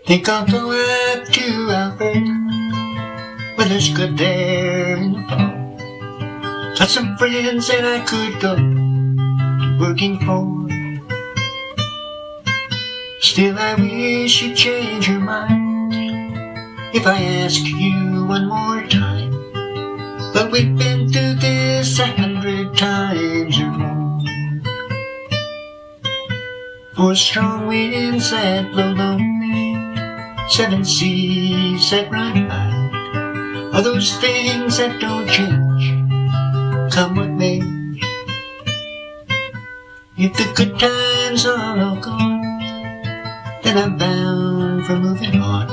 Think I'll go up to Alberta, where there's good there in the fall. Got some friends that I could go to working for. Still I wish you'd change your mind if I ask you one more time. But we've been through this 100 times or more. For strong winds that blow lonely, 7 seas that run high, are those things that don't change, come what may. If the good times are all gone, then I'm bound for moving on.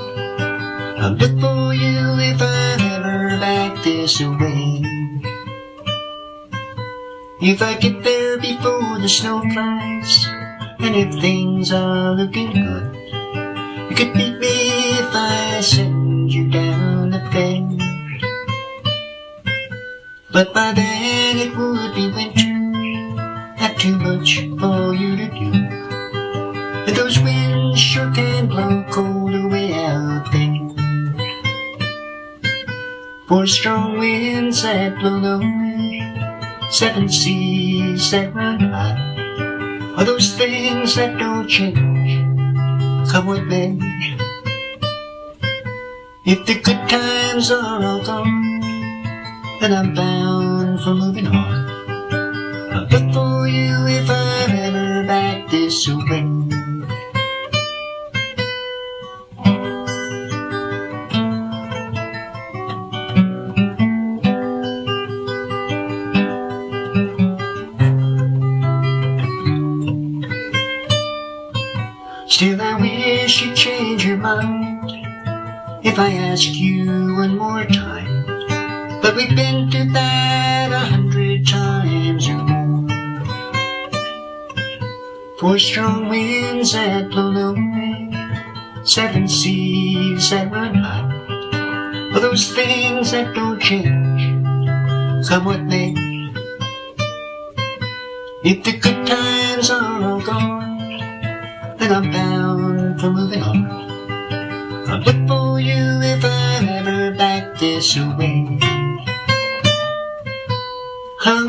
I'll look for you if I'm ever back this way. If I get there before the snow flies, and if things are looking good, you could beat me if I send you down the fair. But by then it would be winter, not too much for you to do. And those winds sure can blow cold away out there. For strong winds that blow lonely, 7 seas that run high, are those things that don't change, come what may. If the good times are all gone, then I'm bound for moving on. I'll look for you if I'm ever back this way. Still I wish you'd change your mind if I ask you one more time. But we've been through that 100 times or more. For strong winds that blow lonely, 7 seas that run high, are those things that don't change, come what may. If the good times are all gone, then I'm bound for moving on. I'll look for you if I'm ever back this way. I'll